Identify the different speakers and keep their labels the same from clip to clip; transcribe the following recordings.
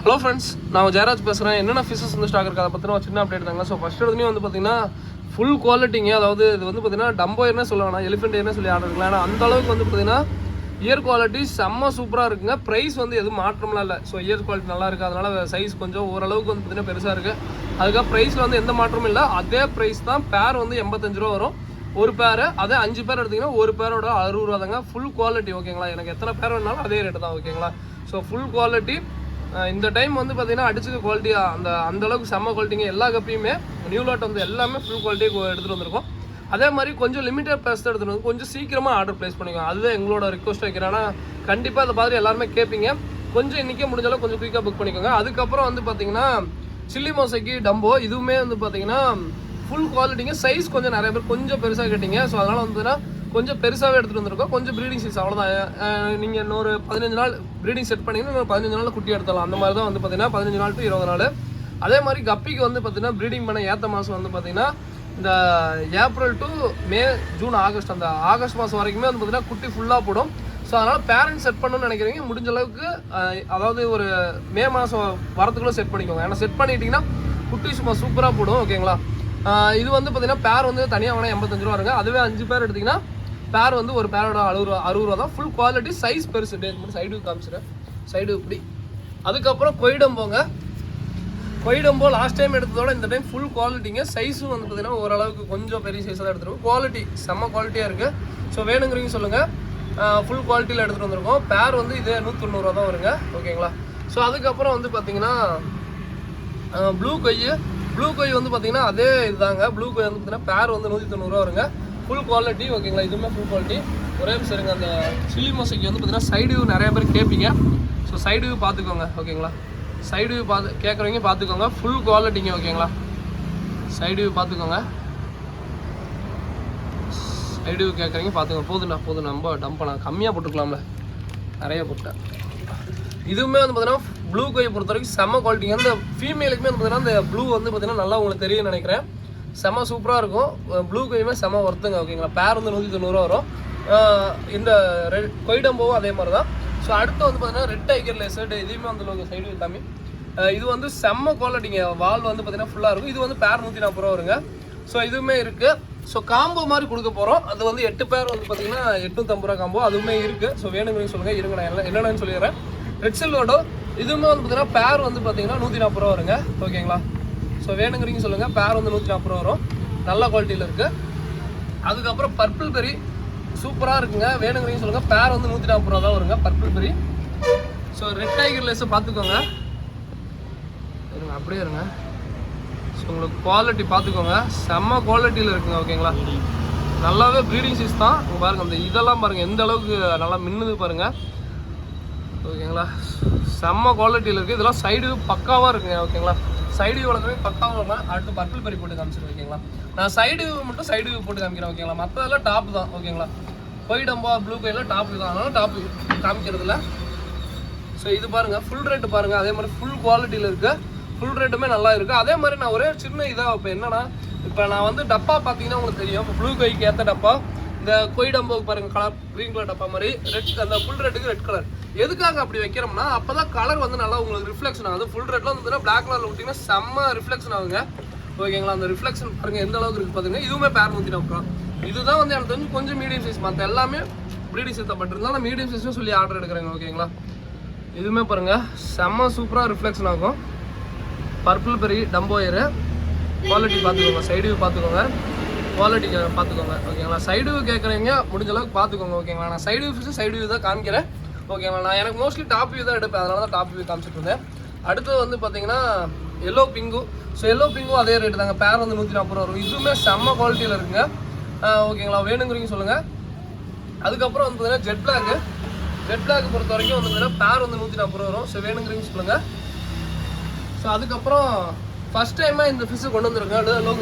Speaker 1: Hello friends, நான் ஜெயராஜ் பேசுகிறேன். என்னென்ன ஃபிஷஸ் வந்து ஸ்டாக் இருக்குது அதை பற்றின ஒரு சின்ன அப்டேட் தாங்க. ஸோ ஃபஸ்ட் எடுத்துலேயும் வந்து பார்த்தீங்கன்னா ஃபுல் குவாலிட்டிங்க. அதாவது இது வந்து பார்த்தீங்கன்னா டம்போயர்னே சொல்லுவாங்க, எலிஃபென்ட் ஏர்னே சொல்லி ஆர்டர் இருக்கலாம். ஏன்னா அந்த அளவுக்கு வந்து பார்த்தீங்கன்னா இயர் குவாலிட்டி செம்ம சூப்பராக இருக்குங்க. ப்ரைஸ் வந்து எதுவும் மாற்றம்லாம் இல்லை. ஸோ இயர் குவாலிட்டி நல்லா இருக்குது, அதனால் சைஸ் கொஞ்சம் ஓரளவுக்கு வந்து பார்த்தீங்கன்னா பெருசாக இருக்குது. அதுக்காக ப்ரைஸில் வந்து எந்த மாற்றமும் இல்லை. அதே ப்ரைஸ் தான். பேர் வந்து 85 ரூபா வரும் ஒரு பேர். அதே 5 பேர் எடுத்திங்கன்னா ஒரு பேரோட 60 ரூபா தாங்க. ஃபுல் குவாலிட்டி ஓகேங்களா. எனக்கு எத்தனை பேர் வேணாலும் அதே ரேட்டு தான் ஓகேங்களா. So full quality. இந்த டைம் வந்து பார்த்தீங்கன்னா அடிச்சுக்க குவாலிட்டியாக அந்தளவுக்கு செம்ம குவாலிட்டிங்க. எல்லா கப்பையுமே நியூ லாட் வந்து எல்லாமே ஃபுல் குவாலிட்டியாக எடுத்துகிட்டு வந்திருக்கோம். அதே மாதிரி கொஞ்சம் லிமிட்டட் ப்ரைஸ் தான் எடுத்துகிட்டு வந்து கொஞ்சம் சீக்கிரமாக ஆர்டர் ப்ளேஸ் பண்ணிக்கோங்க. அதுதான் எங்களோட ரிக்வஸ்ட் வைக்கிறேன். ஆனால் கண்டிப்பாக அதை மாதிரி எல்லாருமே கேட்பீங்க. கொஞ்சம் இன்றைக்கே முடிஞ்சாலும் கொஞ்சம் குயிக்காக புக் பண்ணிக்கோங்க. அதுக்கப்புறம் வந்து பார்த்தீங்கன்னா சில்லி மோசைக்கு டம்போ இதுவுமே வந்து பார்த்தீங்கன்னா ஃபுல் குவாலிட்டிங்க. சைஸ் கொஞ்சம் நிறைய பேர் கொஞ்சம் பெருசாக கேட்டிங்க. ஸோ அதனால் வந்துன்னா கொஞ்சம் பெருசாகவே எடுத்துகிட்டு வந்திருக்கோம். கொஞ்சம் ப்ரீடிங் சைஸ் அவ்வளோதான். நீங்கள் இன்னொரு 15 நாள் ப்ரீடிங் செட் பண்ணிங்கன்னா இன்னொரு 15 நாள் குட்டி எடுத்துடலாம். அந்த மாதிரி தான் வந்து பார்த்தீங்கன்னா 15 நாள் டு 20 நாள். அதே மாதிரி கப்பிக்கு வந்து பார்த்தீங்கன்னா ப்ரீடிங் பண்ண ஏற்ற மாதம் வந்து பார்த்தீங்கன்னா இந்த April to May June August, அந்த ஆகஸ்ட் மாதம் வரைக்குமே வந்து பார்த்தீங்கன்னா குட்டி ஃபுல்லாக போடும். ஸோ அதனால் பேரண்ட்ஸ் செட் பண்ணணும்னு நினைக்கிறீங்க முடிஞ்ச அளவுக்கு அதாவது ஒரு மே மாதம் வரத்துக்குள்ளே செட் பண்ணிக்கோங்க. ஏன்னா செட் பண்ணிட்டீங்கன்னா குட்டி சும்மா சூப்பராக போடும் ஓகேங்களா. இது வந்து பார்த்தீங்கன்னா பேர் வந்து தனியாக வாங்கினா 85 ரூபா வருங்க. அதுவே 5 பேர் எடுத்திங்கன்னா பேர் வந்து ஒரு பேரோட 60 ரூபா தான். ஃபுல் குவாலிட்டி, சைஸ் பெருசு. சைடு காமிச்சிடுறேன், சைடு இப்படி. அதுக்கப்புறம் கொய்டம்போங்க. கொய்டம்போ லாஸ்ட் டைம் எடுத்ததோட இந்த டைம் ஃபுல் குவாலிட்டிங்க. சைஸும் வந்து பார்த்தீங்கன்னா ஓரளவுக்கு கொஞ்சம் பெரிய சைஸாக தான் எடுத்துருக்கோம். குவாலிட்டி செம்ம குவாலிட்டியாக இருக்குது. ஸோ வேணுங்கிறீங்க சொல்லுங்கள். ஃபுல் குவாலிட்டியில் எடுத்துகிட்டு வந்திருக்கோம். பேர் வந்து இதே 190 ரூபா தான் வருங்க ஓகேங்களா. ஸோ அதுக்கப்புறம் வந்து பார்த்தீங்கன்னா ப்ளூ கொய் வந்து பார்த்தீங்கன்னா அதே இதுதாங்க. ப்ளூ கொய் வந்து பார்த்தீங்கன்னா பேர் வந்து 190 ரூபா வருங்க. ஃபுல் குவாலிட்டி ஓகேங்களா. இதுவுமே ஃபுல் குவாலிட்டி. ஒரே சரிங்க. அந்த சில்லி மோசைக்கு வந்து பார்த்தீங்கன்னா சைடு வியூ நிறைய பேர் கேட்பீங்க. ஸோ சைடு வியூ பார்த்துக்கோங்க ஓகேங்களா. சைடு வியூ கேட்குறவங்க பார்த்துக்கோங்க. ஃபுல் குவாலிட்டிங்க ஓகேங்களா. சைடு வியூ பார்த்துக்கோங்க. சைடு வியூ கேட்குறீங்க பார்த்துக்கோங்க. போதும் நம்ம டம்ப் நான் கம்மியாக போட்டுக்கலாம்ல, நிறைய போட்டேன். இதுவுமே வந்து பார்த்தீங்கன்னா ப்ளூ கொய் பொறுத்த வரைக்கும் செம்ம குவாலிட்டிங்க. அந்த ஃபீமேலுக்குமே வந்து பார்த்தீங்கன்னா அந்த ப்ளூ வந்து பார்த்தீங்கன்னா நல்லா உங்களுக்கு தெரியும்னு நினைக்கிறேன். செம்ம சூப்பராக இருக்கும். ப்ளூ கொய்யுமே செம்ம ஒர்த்துங்க ஓகேங்களா. பேர் வந்து 190 ரூபா வரும். இந்த கொய்டம்போவும் அதே மாதிரி தான். ஸோ அடுத்து வந்து பார்த்தீங்கன்னா ரெட் டைகர் லேசர்ட் இதுவுமே வந்து சைடு எல்லாமே இது வந்து செம்ம குவாலிட்டிங்க. வால் வந்து பார்த்தீங்கன்னா ஃபுல்லாக இருக்கும். இது வந்து பேர் 140 ரூபா வருங்க. ஸோ இதுவுமே இருக்குது. ஸோ காம்போ மாதிரி கொடுக்க போகிறோம். அது வந்து 8 பேர் வந்து பார்த்தீங்கன்னா 850 ரூபா காம்போ அதுவுமே இருக்குது. ஸோ வேணுங்கிறீங்க சொல்லுங்கள். இருங்க நான் என்னென்னு சொல்லிடுறேன். ரெட் செல்லோடோ இதுவுமே வந்து பார்த்தீங்கன்னா பேர் வந்து பார்த்தீங்கன்னா 140 ரூபா வருங்க ஓகேங்களா. ஸோ வேணுங்கிறீங்க சொல்லுங்கள். பேர் வந்து 140 ரூபா வரும். நல்ல குவாலிட்டியில் இருக்குது. அதுக்கப்புறம் பர்பிள் பெரி சூப்பராக இருக்குங்க. வேணுங்கிறீங்க சொல்லுங்கள். பேர் வந்து 140 ரூபா தான் வருங்க பர்பிள் பெரி. ஸோ ரெட் டைகர் லேஸை பார்த்துக்கோங்க. இருங்க அப்படியே இருங்க. ஸோ உங்களுக்கு குவாலிட்டி பார்த்துக்கோங்க. செம்ம குவாலிட்டியில் இருக்குங்க ஓகேங்களா. நல்லாவே ப்ரீடிங் சைஸ் தான். பாருங்கள் அந்த இதெல்லாம் பாருங்கள் எந்த அளவுக்கு நல்லா மின்னுது பாருங்கள் ஓகேங்களா. செம்ம குவாலிட்டியில் இருக்குது. இதெல்லாம் சைடு பக்காவாக இருக்குங்க ஓகேங்களா. சைடு வியூ வளர்க்கவே பக்காவாக இருக்கும். அடுத்து பர்பிள் பெரி போட்டு காமிச்சிருக்கேன் ஓகேங்களா. நான் சைடு வியூ மட்டும் சைடு வியூ போட்டு காமிக்கிறேன் ஓகேங்களா. மற்றதெல்லாம் டாப் தான் ஓகேங்களா. கொய்டம்பா ப்ளூ கொய்லாம் டாப் தான், அதனால டாப் காமிக்கிறதுல. ஸோ இது பாருங்கள் ஃபுல் ரேட்டு பாருங்கள். அதே மாதிரி ஃபுல் குவாலிட்டியில் இருக்குது. ஃபுல் ரேட்டுமே நல்லா இருக்குது. அதே மாதிரி நான் ஒரே சின்ன இதாக இப்போ என்னன்னா இப்போ நான் வந்து டப்பா பார்த்தீங்கன்னா உங்களுக்கு தெரியும். இப்போ ப்ளூ கொய்க்கு ஏற்ற டப்பா, இந்த கொய்டம்போக்கு பாருங்கள் கலர் க்ரீன் கலர் டப்பா மாதிரி ரெட், அந்த ஃபுல் ரேட்டுக்கு ரெட் கலர். எதுக்காக அப்படி வைக்கிறோம்னா அப்போ தான் கலர் வந்து நல்லா உங்களுக்கு ரிஃப்ளெக்ஷன் ஆகுது. ஃபுல் ரேட்டில் வந்து பிளாக் கலரில் விட்டிங்கன்னா செம்ம ரிஃப்ளெக்ஷன் ஆகுங்க ஓகேங்களா. அந்த ரிஃப்ளெக்ஷன் பாருங்கள் எந்த அளவுக்கு இருக்குது பார்த்தீங்கன்னா. இதுவுமே பேர் 140 ரூபா. இதுதான் வந்து எனக்கு வந்து கொஞ்சம் மீடியம் சைஸ். மற்ற எல்லாமே ப்ரீடிங் சைஸ் தான். பட் இருந்தாலும் மீடியம் சைஸ்னு சொல்லி ஆர்டர் எடுக்கிறேங்க ஓகேங்களா. இதுவுமே பாருங்கள் செம்ம சூப்பராக ரிஃப்ளெக்ஷன் ஆகும். பர்பிள் பெரி டம்போயரு குவாலிட்டி பார்த்துக்கோங்க. சைடு வியூ பார்த்துக்கோங்க. குவாலிட்டி பார்த்துக்கோங்க ஓகேங்களா. சைடு வியூ கேட்குறீங்க முடிஞ்ச அளவுக்கு பார்த்துக்கோங்க ஓகேங்களா. நான் சைடு வியூ தான் காமிக்கிறேன் ஓகேங்களா. நான் எனக்கு மோஸ்ட்லி டாப் வியூ தான் எடுப்பேன், அதனால தான் டாப் வியூ காமிச்சிட்டு இருந்தேன். அடுத்தது வந்து பார்த்தீங்கன்னா எல்லோ பிங்கு. ஸோ எல்லோ பிங்கும் அதே ரேட்டு தாங்க. பேர் வந்து 140 ரூபா வரும். இதுவுமே செம்ம குவாலிட்டியில் இருக்குங்க ஓகேங்களா. வேணுங்கிறீங்க சொல்லுங்கள். அதுக்கப்புறம் வந்து பார்த்தீங்கன்னா ஜெட் பிளாக் பொறுத்த வரைக்கும் வந்து பார்த்தீங்கன்னா பேர் வந்து 140 ரூபா வரும். ஸோ வேணுங்கிறீங்க சொல்லுங்கள். ஸோ அதுக்கப்புறம் ஃபஸ்ட் டைமாக இந்த ஃபிஷ்ஷு கொண்டு வந்துருங்க.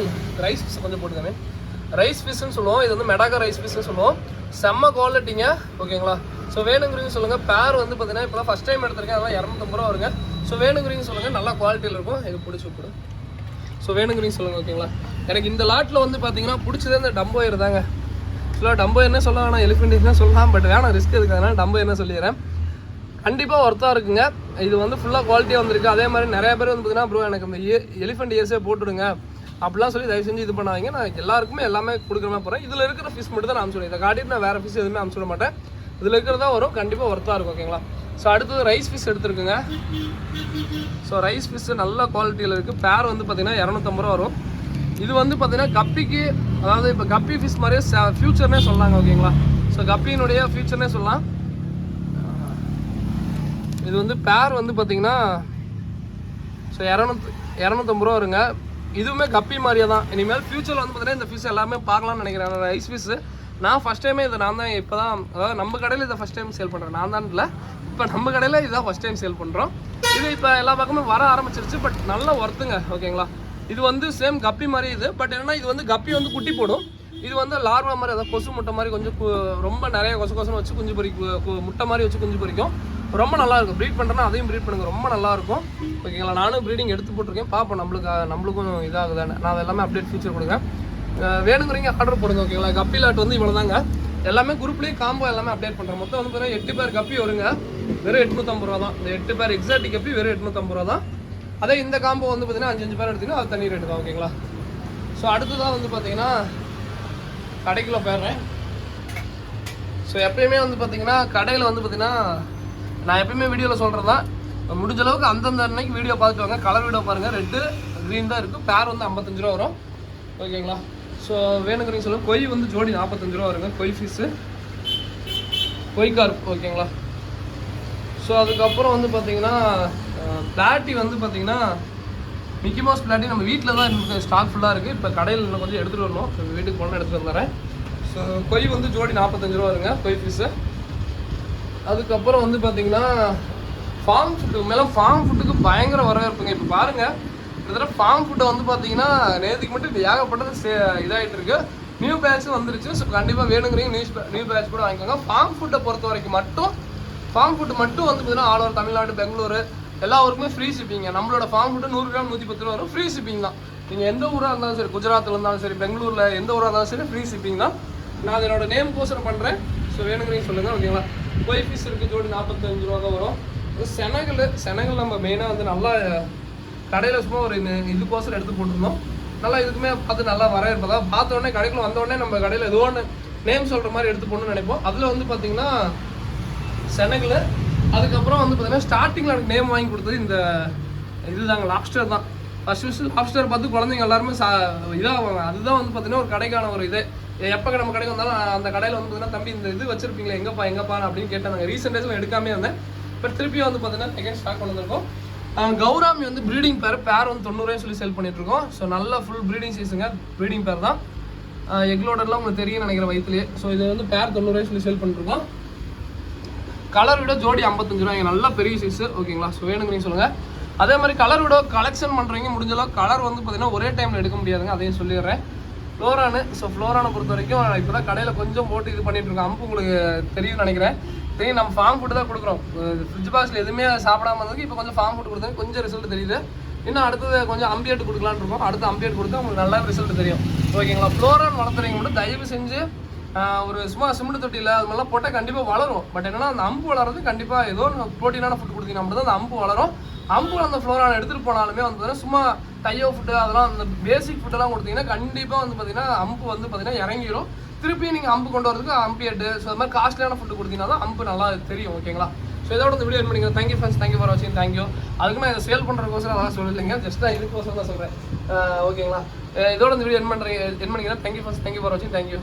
Speaker 1: ரைஸ் ஃபிஷ் கொஞ்சம் போட்டுக்கோங்க. ரைஸ் ஃபிஷ்ஷுன்னு சொல்லுவோம். இது வந்து மெடாக்கா ரைஸ் ஃபிஷ்ஷுன்னு சொல்லுவோம். செம்ம குவாலிட்டிங்க ஓகேங்களா. ஸோ வேணுங்கிறீங்க சொல்லுங்கள். பேர் வந்து பார்த்தீங்கன்னா இப்போ தான் ஃபஸ்ட் டைம் எடுத்திருக்கேன், அதெல்லாம் 250 ரூபா வருங்க. ஸோ வேணுங்கிறீங்க சொல்லுங்கள். நல்லா குவாலிட்டியில் இருக்கும். இது பிடிச்சி விட்டுடும். ஸோ வேணுங்கிறீங்க சொல்லுங்கள் ஓகேங்களா. எனக்கு இந்த லாட்டில் வந்து பார்த்தீங்கன்னா பிடிச்சதே இந்த டம்போயர் தாங்க. ஸோ டம்போயர்னே சொல்ல வேணாம், எலிஃபென்ட்னே சொல்லலாம். பட் வேணாம் ரிஸ்க் இருக்குது, அதனால் டம்போயர்னே சொல்லிடுறேன். கண்டிப்பாக ஒர்த்தாக இருக்குங்க. இது வந்து ஃபுல்லாக குவாலிட்டியாக வந்திருக்கு. அதே மாதிரி நிறைய பேர் வந்து பார்த்தீங்கன்னா ப்ரோ எனக்கு இந்த எலிஃபென்ட் இயர்ஸே போட்டுடுங்க அப்படிலாம் சொல்லி தயவு செஞ்சு இது பண்ணாதீங்க. நான் எல்லாருக்குமே எல்லாமே கொடுக்குற மாதிரி போகிறேன். இதில் இருக்கிற ஃபிஷ் மட்டும் தான் நான் அனுப்பிச்சுடுவேன். இதை காட்டிட்டு நான் வேறு ஃபிஷ் எதுவுமே அனுப்பிச்சுட மாட்டேன். இதில் இருக்கிறதா வரும், கண்டிப்பாக ஒர்த்தாக இருக்கும். ஓகேங்களா. ஸோ அடுத்தது ரைஸ் ஃபிஷ் எடுத்துருக்குங்க. ஸோ ரைஸ் ஃபிஷ் நல்ல குவாலிட்டியில் இருக்குது. பேர் வந்து பார்த்தீங்கன்னா 250 ரூபா வரும். இது வந்து பார்த்தீங்கன்னா கப்பிக்கு, அதாவது இப்போ கப்பி ஃபிஷ் மாதிரியே ஃபியூச்சர்னே சொல்லலாங்க. ஓகேங்களா. ஸோ கப்பியினுடைய ஃபியூச்சர்னே சொல்லலாம். இது வந்து பேர் வந்து பார்த்தீங்கன்னா ஸோ 250 ரூபா வருங்க. இதுவுமே கப்பி மாதிரியே தான். இனிமேல் ஃபியூச்சரில் வந்து பார்த்தீங்கன்னா இந்த ஃபிஷ் எல்லாமே பார்க்கலாம்னு நினைக்கிறேன். ரைஸ் ஃபிஷ் நான் ஃபஸ்ட் டைமே இதை நான் தான் இப்போ தான், அதாவது நம்ம கடையில் இதை ஃபஸ்ட் டைம் சேல் பண்ணுறேன். நான் தான் இல்லை, இப்போ நம்ம கடையில் இதான் ஃபஸ்ட் டைம் சேல் பண்ணுறோம். இது இப்போ எல்லா பக்கமும் வர ஆரம்பிச்சிருச்சு. பட் நல்லா ஒர்த்துங்க. ஓகேங்களா. இது வந்து சேம் கப்பி மாதிரி இது. பட் என்னன்னா இது வந்து கப்பி வந்து குட்டி போடும். இது வந்து லார்வா மாதிரி, அதாவது கொசு முட்டை மாதிரி கொஞ்சம் ரொம்ப நிறைய கொசுன்னு வச்சு குஞ்சு பொறிக்கும், முட்டை மாதிரி வச்சு குஞ்சு பொறிக்கும். ரொம்ப நல்லா இருக்கும். ப்ரீட் பண்ணுறேன்னா அதையும் ப்ரீட் பண்ணுங்க, ரொம்ப நல்லா இருக்கும். ஓகேங்களா. நானும் ப்ரீடிங் எடுத்து போட்டிருக்கேன். பார்ப்போம் நம்மளுக்கும் இதாகுதானே. நான் எல்லாமே அப்டேட் ஃபியூச்சர் கொடுங்க. வேணுங்கிறீங்க ஆர்டர் போடுங்க. ஓகேங்களா. கப்பி லாட் வந்து இவ்வளோ தாங்க. எல்லாமே குரூப்லேயும் காம்போ எல்லாமே அப்டேட் பண்ணுறேன். மொத்தம் வந்து பார்த்தீங்கன்னா 8 பேர் கப்பி வருங்க. வெறும் 850 ரூபா தான். இந்த 8 பேர் எக்ஸாக்ட் கப்பி வெறும் 850 ரூபா தான். அதே இந்த காம்போ வந்து பார்த்தீங்கன்னா 5 பேர் எடுத்தீங்கன்னா அது தனி ரேட்டு தான். ஓகேங்களா. ஸோ அடுத்ததான் வந்து பார்த்தீங்கன்னா கடைக்குள்ளே போயிடுறேன். ஸோ எப்பயுமே வந்து பார்த்தீங்கன்னா கடையில் வந்து பார்த்தீங்கன்னா நான் எப்பயுமே வீடியோவில் சொல்கிறது தான், முடிஞ்ச அளவுக்கு அந்தந்த அன்னைக்கு வீடியோ பார்த்துட்டு வாங்க. கலர் வீடியோ பாருங்கள். ரெட்டு க்ரீன் தான் இருக்குது. பேர் வந்து 55 ரூபா வரும். ஓகேங்களா. ஸோ வேணுங்கிறீங்க சொல்லுங்கள். கொய் வந்து ஜோடி 45 ரூபா வருங்க. கொய் ஃபிஷ்ஷு, கொய் கார்ப். ஓகேங்களா. ஸோ அதுக்கப்புறம் வந்து பார்த்தீங்கன்னா பிளாட்டி வந்து பார்த்தீங்கன்னா மிக்கி மவுஸ் பிளாட்டி நம்ம வீட்டில் தான் இருக்குது. ஸ்டாக் ஃபுல்லாக இருக்குது. இப்போ கடையில் இன்னும் கொஞ்சம் எடுத்துகிட்டு வரணும். வீட்டுக்கு போனால் எடுத்துகிட்டு வந்துடுறேன். ஸோ கொய் வந்து ஜோடி 45 ரூபா வருங்க. கொய் ஃபிஷ்ஷு. அதுக்கப்புறம் வந்து பார்த்தீங்கன்னா ஃபார்ம் ஃபுட்டு மேலே ஃபார்ம் ஃபுட்டுக்கு பயங்கர வரவேற்புங்க. இப்போ பாருங்கள், கிட்டத்தட்ட ஃபார்ம் ஃபுட்டை வந்து பார்த்தீங்கன்னா நேற்றுக்கு மட்டும் இப்போ ஏகப்பட்டது இதாகிட்டு இருக்கு. நியூ பேட்ச் வந்துருச்சு. ஸோ கண்டிப்பாக வேணுங்கிறீங்க நியூ பேட்ச் கூட வாங்கிக்கோங்க. ஃபார்ம் ஃபுட்டை பொறுத்த வரைக்கும் மட்டும் ஃபார்ம் ஃபுட்டு மட்டும் வந்து பார்த்தீங்கன்னா ஆல் ஓவர் தமிழ்நாடு, பெங்களூரு எல்லா ஊருக்குமே ஃப்ரீ ஷிப்பிங்க. நம்மளோட ஃபார்ம் ஃபுட்டு 100 கிராம் 110 ரூபா வரும். ஃப்ரீ ஷிப்பிங் தான். நீங்கள் எந்த ஊராக இருந்தாலும் சரி, குஜராத்தில் இருந்தாலும் சரி, பெங்களூரில் எந்த ஊராக இருந்தாலும் சரி, ஃப்ரீ ஷிப்பிங் தான். நான் என்னோட நேம் கோசரம் பண்ணுறேன். ஸோ வேணுங்கிறீங்க சொல்லுங்கள். ஓகேங்களா. கொய் ஃபிஷ் இருக்குது. ஜோடி 45 ரூபா தான் வரும். செனகல் நம்ம மெயினாக வந்து நல்லா கடையில் சும்மா ஒரு இதுக்கோசரம் எடுத்து போட்டுருந்தோம். நல்லா இதுக்குமே பார்த்து நல்லா வரவேற்பதா பார்த்தோடனே கடைக்குள்ள வந்தோடனே நம்ம கடையில் ஏதோ ஒன்று நேம் சொல்கிற மாதிரி எடுத்து போடணும்னு நினைப்போம். அதில் வந்து பார்த்தீங்கன்னா செனகல். அதுக்கப்புறம் வந்து பார்த்தீங்கன்னா ஸ்டார்டிங்கில் எனக்கு நேம் வாங்கி கொடுத்தது இந்த இதுதாங்க, லாப்ஸ்டர் தான். ஃபர்ஸ்ட் லாப்ஸ்டர் பார்த்து குழந்தைங்க எல்லாருமே இதாகுவாங்க. அதுதான் வந்து பார்த்தீங்கன்னா ஒரு கடைக்கான ஒரு இது. எப்போ நம்ம கடைக்கு வந்தாலும் அந்த கடையில் வந்து பார்த்தீங்கன்னா தம்பி இந்த இது வச்சிருப்பீங்களா, எங்கப்பா அப்படின்னு கேட்டாங்க. ரீசெண்ட் டேஸில் எடுக்காமே வந்தேன். இப்போ திருப்பியும் வந்து பார்த்தீங்கன்னா செகண்ட் ஸ்டாக் கொண்டு வந்திருக்கோம். கௌராமி வந்து ப்ரீடிங் பேர் வந்து 90 ரூபாய் சொல்லி சேல் பண்ணிட்டுருக்கோம். ஸோ நல்ல ஃபுல் ப்ரீடிங் சைஸுங்க. ப்ரீடிங் பேர் தான். எக்லோடர்லாம் உங்களுக்கு தெரியும் நினைக்கிற வயிற்றுலேயே. ஸோ இது வந்து பேர் 90 ரூபாய் சொல்லி சேல் பண்ணிட்டுருக்கோம். கலர் விட ஜோடி 55 ரூபாய்ங்க. நல்லா பெரிய சைஸு. ஓகேங்களா. ஸோ வேணுங்கிறீங்க சொல்லுங்கள். அதே மாதிரி கலர் விட கலெக்ஷன் பண்ணுறீங்க முடிஞ்சளவு கலர் வந்து பார்த்தீங்கன்னா ஒரே டைமில் எடுக்க முடியாதுங்க. அதையும் சொல்லிடுறேன். ஃப்ளோரானு. ஸோ ஃப்ளோரானை பொறுத்த வரைக்கும் இப்போ தான் கடையில் கொஞ்சம் போட்டு இது பண்ணிகிட்ருக்கோம். அம்பு உங்களுக்கு தெரியும்னு நினைக்கிறேன். தெரியும். நம்ம ஃபார்ம் ஃபுட்டு தான் கொடுக்குறோம். ஃப்ரிட்ஜ் பாக்ஸில் எதுவுமே சாப்பிடாம இருந்ததுக்கு இப்போ கொஞ்சம் ஃபார்ம் ஃபுட்டு கொடுத்தாங்க. கொஞ்சம் ரிசல்ட் தெரியுது. இன்னும் அடுத்தது கொஞ்சம் அம்பியேட் கொடுக்கலான்னு இருக்கோம். அடுத்து அம்பியேட் கொடுத்தா உங்களுக்கு நல்லா ரிசல்ட் தெரியும். ஓகேங்களா. ஃப்ளோரான் வளர்த்துறீங்க மட்டும் தயவு செஞ்சு ஒரு சும்மா சிமெண்ட் தொட்டியில் அது மாதிரிலாம் போட்டால் கண்டிப்பாக வளரும். பட் என்னன்னா அந்த அம்பு வளர்றது கண்டிப்பாக ஏதோ ஒரு ப்ரோட்டீனான ஃபுட் கொடுத்தீங்கன்னா மட்டும் தான் அந்த அம்பு வளரும். அம்பு அந்த ஃப்ளோரான் எடுத்துகிட்டு போனாலுமே வந்து சும்மா டையோ ஃபுட்டு அதெல்லாம் அந்த பேசிக் ஃபுட்டெல்லாம் கொடுத்தீங்கன்னா கண்டிப்பாக வந்து பார்த்தீங்கன்னா அம்பு வந்து பார்த்தீங்கன்னா இறங்கிடும். திருப்பி நீங்கள் அம்பு கொண்டு வரதுக்கு அம்பியேட்டு ஸோ அது மாதிரி காஸ்ட்லியான ஃபுட்டு கொடுத்தீங்கன்னா தான் அம்பு நல்லா தெரியும். ஓகேங்களா. ஸோ இதோட இந்த வீடியோ என் பண்ணிக்கிறேன். Thank you friends. தேங்க்யூ ஃபார் வாட்சிங். தேங்க்யூ. அதுக்கு நான் இதை சேல் பண்ணுறதுக்கோசரம் அதெல்லாம் சொல்லலைங்க. ஜஸ்ட் தான் இதுக்கோசரம் தான் சொல்கிறேன். ஓகேங்களா. இதோட இந்த வீடியோ என் பண்ணிக்கிறேன். Thank you friends. தேங்க்யூ ஃபார் வாட்சிங். தேங்க்யூ.